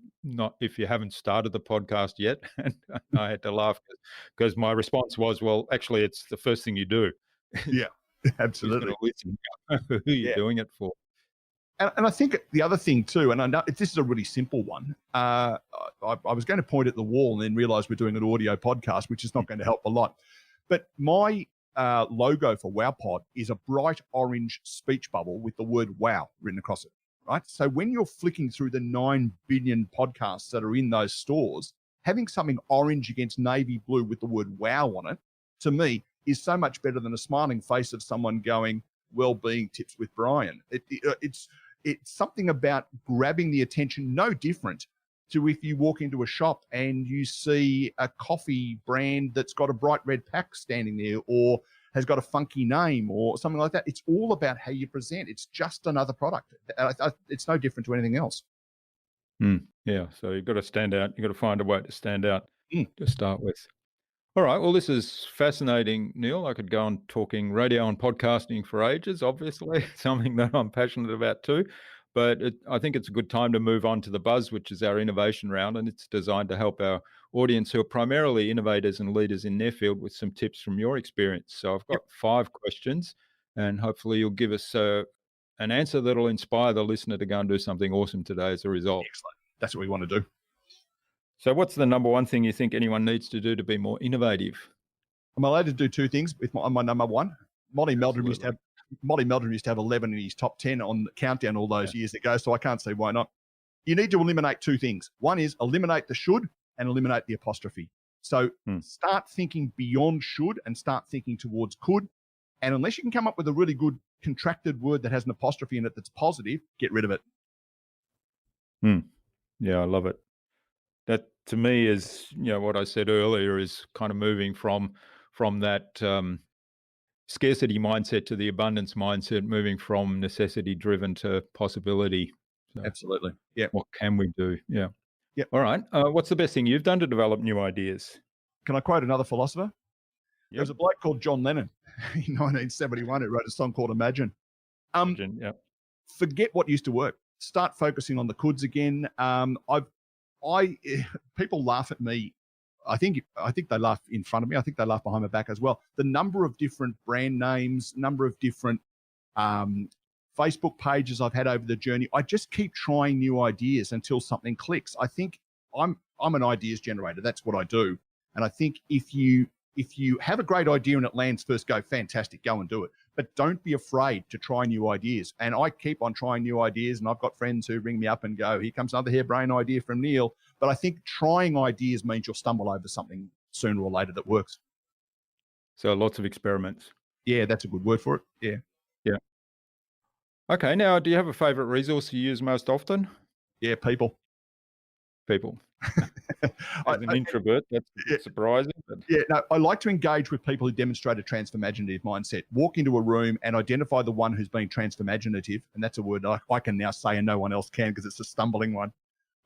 haven't started the podcast yet? And I had to laugh because my response was, well, actually, it's the first thing you do. Yeah, absolutely. Listen, who you're doing it for. And I think the other thing too, and I know this is a really simple one. I was going to point at the wall and then realize we're doing an audio podcast, which is not going to help a lot. But my logo for WowPod is a bright orange speech bubble with the word wow written across it. right? So when you're flicking through the 9 billion podcasts that are in those stores, having something orange against navy blue with the word wow on it, to me, is so much better than a smiling face of someone going, well-being tips with Brian. It's something about grabbing the attention, no different to if you walk into a shop and you see a coffee brand that's got a bright red pack standing there or has got a funky name or something like that. It's all about how you present. It's just another product. It's no different to anything else. Yeah, so you've got to stand out. You've got to find a way to stand out to start with. All right, well, this is fascinating, Neil. I could go on talking radio and podcasting for ages, obviously, something that I'm passionate about too. But I think it's a good time to move on to the Buzz, which is our innovation round, and it's designed to help our audience who are primarily innovators and leaders in their field with some tips from your experience. So I've got 5 questions, and hopefully you'll give us an answer that'll inspire the listener to go and do something awesome today as a result. Excellent. That's what we want to do. So what's the number one thing you think anyone needs to do to be more innovative? I'm allowed to do 2 things with my number one. Molly Meldrum used to have 11 in his top 10 on the countdown all those years ago, so I can't see why not. You need to eliminate 2 things. One is eliminate the should and eliminate the apostrophe. So start thinking beyond should and start thinking towards could. And unless you can come up with a really good contracted word that has an apostrophe in it that's positive, get rid of it. Yeah, I love it. That to me is, what I said earlier is kind of moving from that scarcity mindset to the abundance mindset, moving from necessity driven to possibility. So absolutely. Yeah. What can we do? Yeah. Yeah. All right. What's the best thing you've done to develop new ideas? Can I quote another philosopher? Yep. There was a bloke called John Lennon in 1971 who wrote a song called Imagine. Forget what used to work. Start focusing on the coulds again. People laugh at me. I think they laugh in front of me. I think they laugh behind my back as well. The number of different brand names, number of different Facebook pages I've had over the journey. I just keep trying new ideas until something clicks. I think I'm an ideas generator. That's what I do. And I think if you have a great idea and it lands first go, fantastic, go and do it. But don't be afraid to try new ideas. And I keep on trying new ideas. And I've got friends who ring me up and go, here comes another harebrained idea from Neil. But I think trying ideas means you'll stumble over something sooner or later that works. So lots of experiments. Yeah, that's a good word for it. Yeah. Yeah. Okay. Now, do you have a favorite resource you use most often? Yeah, people. As an introvert, that's surprising. But... Yeah, no, I like to engage with people who demonstrate a transformaginative mindset. Walk into a room and identify the one who's being transformaginative, and that's a word I can now say and no one else can because it's a stumbling one.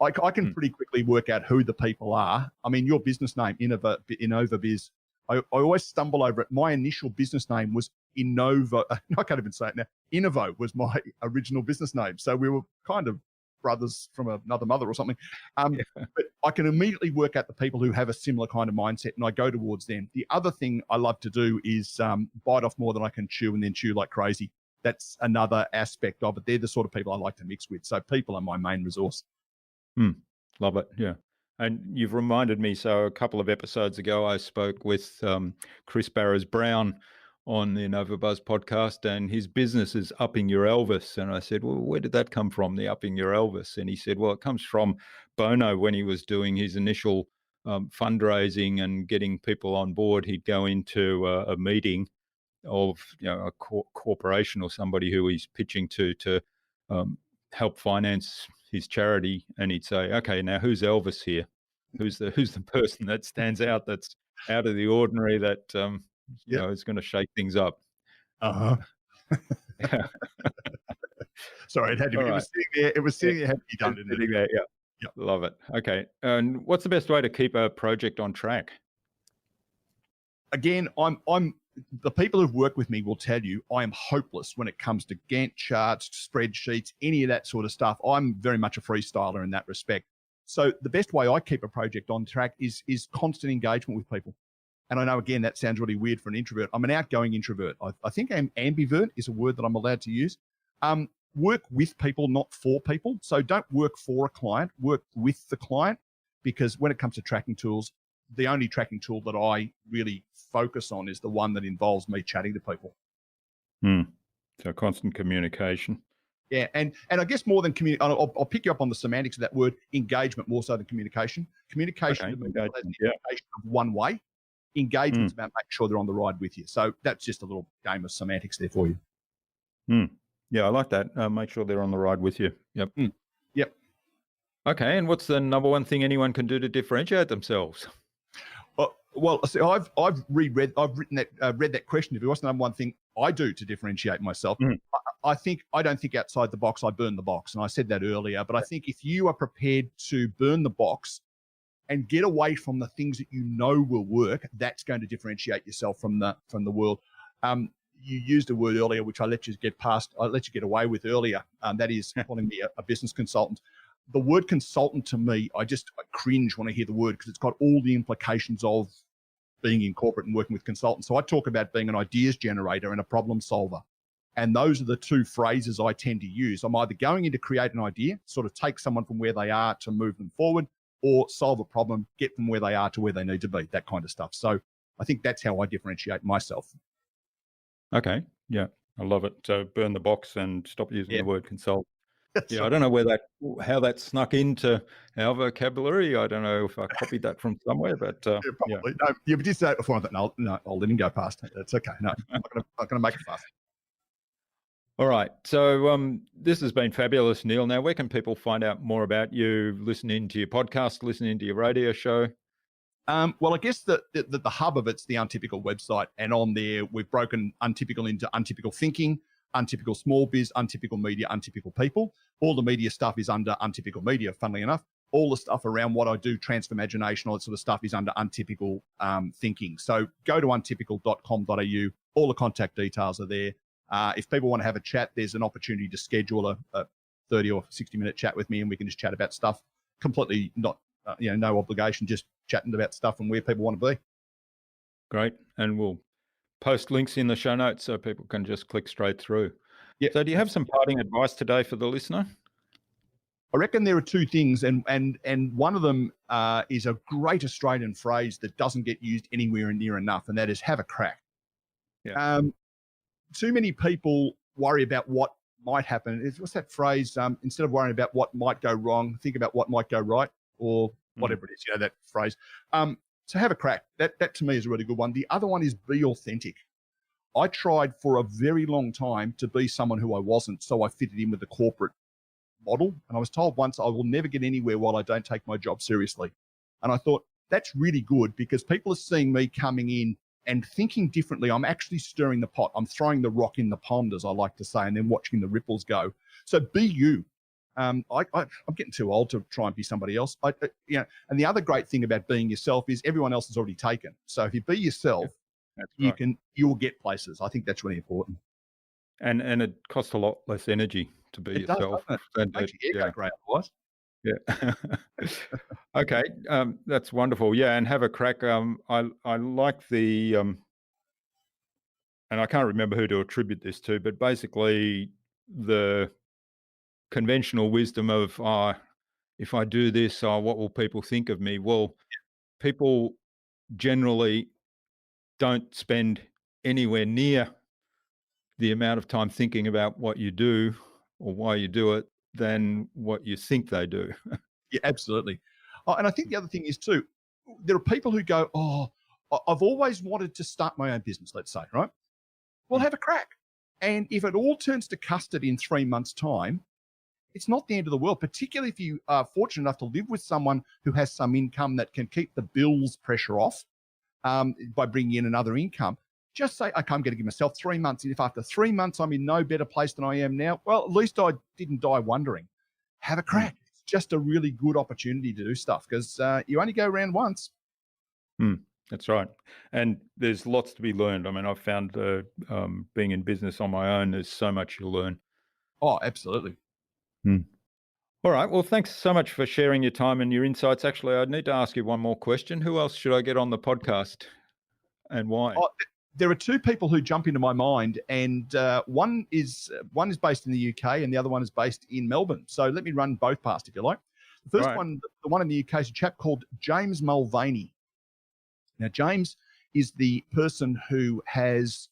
I can pretty quickly work out who the people are. I mean, your business name, InnovaBuzz, I always stumble over it. My initial business name was Innova. I can't even say it now. Innovo was my original business name. So we were kind of brothers from another mother or something. But I can immediately work out the people who have a similar kind of mindset and I go towards them. The other thing I love to do is bite off more than I can chew and then chew like crazy. That's another aspect of it. They're the sort of people I like to mix with. So people are my main resource. Love it. Yeah. And you've reminded me, so a couple of episodes ago, I spoke with Chris Barrows-Brown on the InnovaBuzz podcast, and his business is Upping Your Elvis. And I said, well, where did that come from, the Upping Your Elvis? And he said, well, it comes from Bono when he was doing his initial fundraising and getting people on board. He'd go into a meeting of a corporation or somebody who he's pitching to help finance his charity, and he'd say, okay, now who's Elvis here? Who's the person that stands out, that's out of the ordinary, that is going to shake things up? Sorry, it had to be. Right. It was sitting there. It had to be done, didn't it? Yeah. Love it. Okay. And what's the best way to keep a project on track? Again, I'm the people who've worked with me will tell you I am hopeless when it comes to Gantt charts, spreadsheets, any of that sort of stuff. I'm very much a freestyler in that respect. So the best way I keep a project on track is constant engagement with people. And I know, again, that sounds really weird for an introvert. I'm an outgoing introvert. I think ambivert is a word that I'm allowed to use. Work with people, not for people. So don't work for a client, work with the client, because when it comes to tracking tools, the only tracking tool that I really focus on is the one that involves me chatting to people. So constant communication. Yeah, and I guess more than I'll pick you up on the semantics of that word engagement more so than communication. Communication Okay, to me is engagement, an yeah. indication of one way. Engagement's about making sure they're on the ride with you. So that's just a little game of semantics there for you. Yeah, I like that. Make sure they're on the ride with you. Yep. Yep. Okay, and what's the number one thing anyone can do to differentiate themselves? Well, so I've read that question. If it wasn't the number one thing I do to differentiate myself, I don't think outside the box. I burn the box, and I said that earlier. But I think if you are prepared to burn the box and get away from the things that you know will work, that's going to differentiate yourself from the world. You used a word earlier, which I let you get away with earlier. That is calling me a business consultant. The word consultant to me, I cringe when I hear the word because it's got all the implications of being in corporate and working with consultants. So I talk about being an ideas generator and a problem solver. And those are the two phrases I tend to use. I'm either going in to create an idea, sort of take someone from where they are to move them forward, or solve a problem, get them where they are to where they need to be, that kind of stuff. So I think that's how I differentiate myself. Okay. Yeah, I love it. So burn the box and stop using the word consult. That's Yeah, right. I don't know how that snuck into our vocabulary. I don't know if I copied that from somewhere, but Yeah, probably. No, you did say it before. I thought, no, I'll let him go past it. It's okay. No, I'm not going to make it fast. All right. So this has been fabulous, Neil. Now, where can people find out more about you, listening to your podcast, listening to your radio show? Well, I guess the hub of it's the Untypical website. And on there, we've broken Untypical into Untypical Thinking, Untypical Small Biz, Untypical Media, Untypical People. All the media stuff is under Untypical Media, funnily enough. All the stuff around what I do, Transformagination, all that sort of stuff is under Untypical Thinking. So go to untypical.com.au. All the contact details are there. If people want to have a chat, there's an opportunity to schedule a 30 or 60-minute chat with me, and we can just chat about stuff completely no obligation, just chatting about stuff and where people want to be. Great. And we'll post links in the show notes so people can just click straight through. Yep. So do you have some parting advice today for the listener? I reckon there are two things, and one of them is a great Australian phrase that doesn't get used anywhere near enough, and that is have a crack. Yeah. Too many people worry about what might happen. What's that phrase? Instead of worrying about what might go wrong, think about what might go right, or whatever it is, that phrase. So have a crack. That to me is a really good one. The other one is be authentic. I tried for a very long time to be someone who I wasn't, so I fitted in with the corporate model. And I was told once, I will never get anywhere while I don't take my job seriously. And I thought, that's really good because people are seeing me coming in and thinking differently. I'm actually stirring the pot. I'm throwing the rock in the pond, as I like to say, and then watching the ripples go. So be you. I'm getting too old to try and be somebody else. And the other great thing about being yourself is everyone else is already taken. So if you be yourself, you will get places. I think that's really important. And it costs a lot less energy to be yourself. It makes your hair go great otherwise. Yeah. Okay. That's wonderful. Yeah. And have a crack. I like the, and I can't remember who to attribute this to, but basically the conventional wisdom of, if I do this, what will people think of me? Well, people generally don't spend anywhere near the amount of time thinking about what you do or why you do it than what you think they do. Yeah, absolutely. And I think the other thing is too, there are people who go, I've always wanted to start my own business, let's say, right? Well, have a crack. And if it all turns to custard in 3 months' time, it's not the end of the world, particularly if you are fortunate enough to live with someone who has some income that can keep the bills pressure off by bringing in another income. Just say, okay, I'm going to give myself 3 months. And if after 3 months I'm in no better place than I am now, well, at least I didn't die wondering. Have a crack. It's just a really good opportunity to do stuff because you only go around once. That's right. And there's lots to be learned. I mean, I've found being in business on my own, there's so much you'll learn. Oh, absolutely. All right. Well, thanks so much for sharing your time and your insights. Actually, I need to ask you one more question. Who else should I get on the podcast and why? There are two people who jump into my mind, and one is based in the UK and the other one is based in Melbourne. So let me run both past if you like. The first one, the one in the UK, is a chap called James Mulvaney. Now, James is the person who has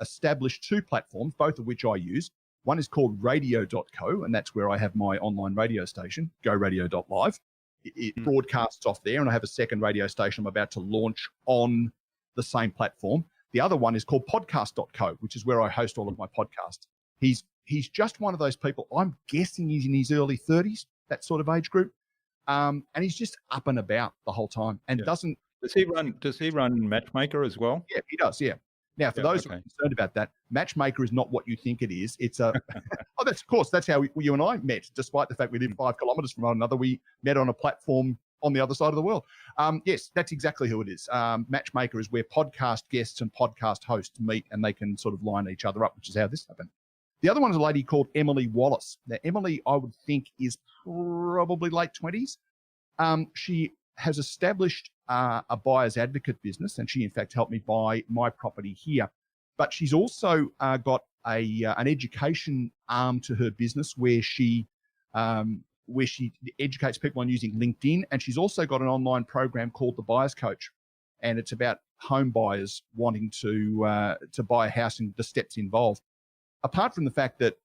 established two platforms, both of which I use. One is called radio.co, and that's where I have my online radio station, goradio.live. It broadcasts off there, and I have a second radio station I'm about to launch on the same platform. The other one is called podcast.co, which is where I host all of my podcasts. He's just one of those people. I'm guessing he's in his early 30s, that sort of age group. And he's just up and about the whole time and doesn't. Does he run Matchmaker as well? Yeah, he does. Yeah. Now, for those who are concerned about that, Matchmaker is not what you think it is. It's a, that's how you and I met, despite the fact we live 5 kilometers from one another. We met on a platform on the other side of the world. Yes, that's exactly who it is. Matchmaker is where podcast guests and podcast hosts meet and they can sort of line each other up, which is how this happened. The other one is a lady called Emily Wallace. Now, Emily, I would think, is probably late 20s. She has established a buyer's advocate business, and she, in fact, helped me buy my property here. But she's also got an education arm to her business where she educates people on using LinkedIn, and she's also got an online program called the Buyer's Coach, and it's about home buyers wanting to buy a house and the steps involved. Apart from the fact that,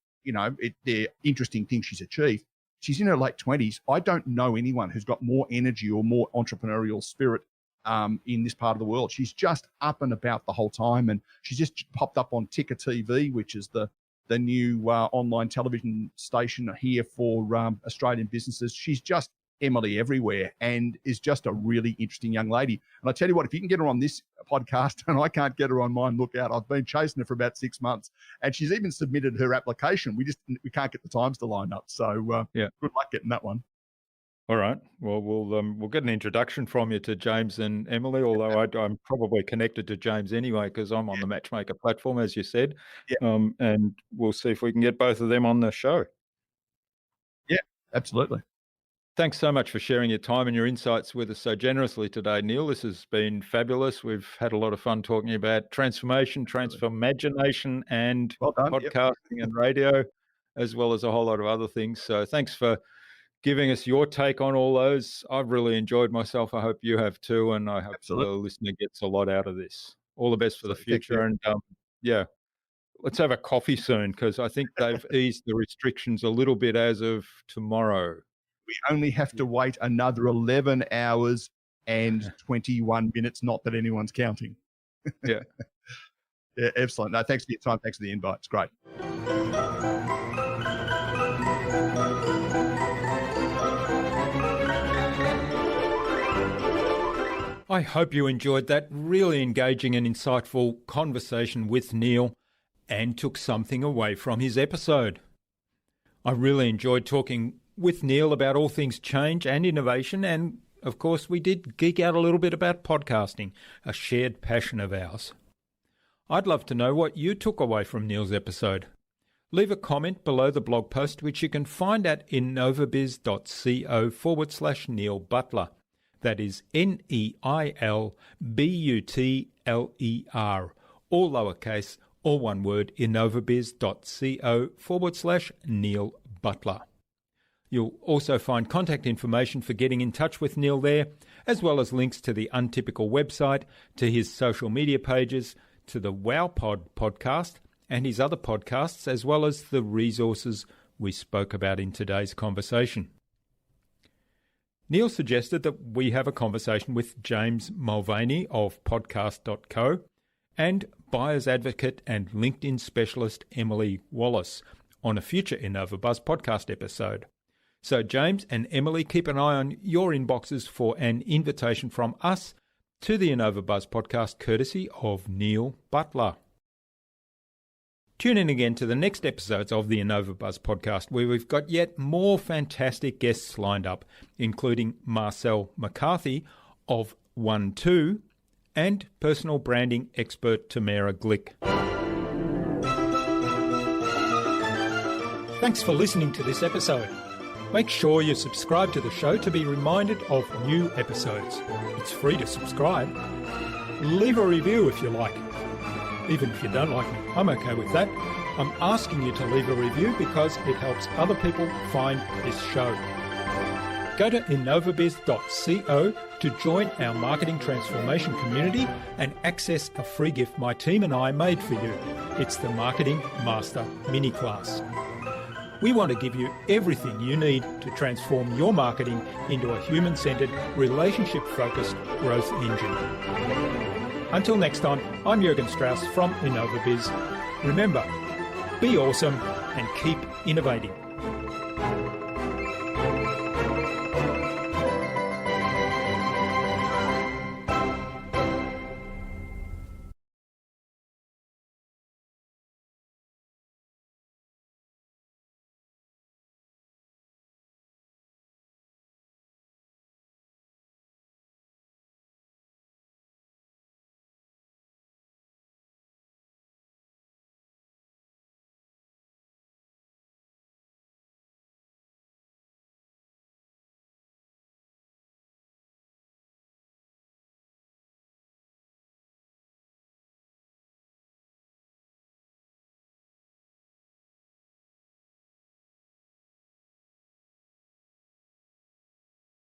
they're interesting things she's achieved, she's in her late 20s. I don't know anyone who's got more energy or more entrepreneurial spirit in this part of the world. She's just up and about the whole time, and she's just popped up on Ticker TV, which is the new online television station here for Australian businesses. She's just Emily everywhere and is just a really interesting young lady. And I tell you what, if you can get her on this podcast and I can't get her on mine, look out. I've been chasing her for about 6 months, and she's even submitted her application. We can't get the times to line up. So good luck getting that one. All right. Well, we'll get an introduction from you to James and Emily, although I'm probably connected to James anyway because I'm on the Matchmaker platform, as you said. Yeah. And we'll see if we can get both of them on the show. Yeah, absolutely. Thanks so much for sharing your time and your insights with us so generously today, Neil. This has been fabulous. We've had a lot of fun talking about transformation, transformagination, and podcasting and radio, as well as a whole lot of other things. So thanks for giving us your take on all those. I've really enjoyed myself. I hope you have too, and I hope the listener gets a lot out of this. All the best for the future. And let's have a coffee soon because I think they've eased the restrictions a little bit as of tomorrow. We only have to wait another 11 hours and 21 minutes, not that anyone's counting. Yeah. Yeah, excellent. No, thanks for your time. Thanks for the invite. It's great. I hope you enjoyed that really engaging and insightful conversation with Neil and took something away from his episode. I really enjoyed talking with Neil about all things change and innovation, and of course we did geek out a little bit about podcasting, a shared passion of ours. I'd love to know what you took away from Neil's episode. Leave a comment below the blog post, which you can find at innovabiz.co/Neil Butler. That is NEILBUTLER, all lowercase, all one word, innovabiz.co/Neil Butler. You'll also find contact information for getting in touch with Neil there, as well as links to the Untypical website, to his social media pages, to the WowPod podcast and his other podcasts, as well as the resources we spoke about in today's conversation. Neil suggested that we have a conversation with James Mulvaney of podcast.co and buyer's advocate and LinkedIn specialist Emily Wallace on a future InnovaBuzz podcast episode. So James and Emily, keep an eye on your inboxes for an invitation from us to the InnovaBuzz podcast courtesy of Neil Butler. Tune in again to the next episodes of the InnovaBuzz podcast, where we've got yet more fantastic guests lined up, including Marcel McCarthy of 1-2 and personal branding expert Tamara Glick. Thanks for listening to this episode. Make sure you subscribe to the show to be reminded of new episodes. It's free to subscribe. Leave a review if you like. Even if you don't like me, I'm okay with that. I'm asking you to leave a review because it helps other people find this show. Go to innovabiz.co to join our marketing transformation community and access a free gift my team and I made for you. It's the Marketing Master Mini Class. We want to give you everything you need to transform your marketing into a human-centered, relationship-focused growth engine. Until next time, I'm Jürgen Strauss from InnovaBuzz. Remember, be awesome and keep innovating.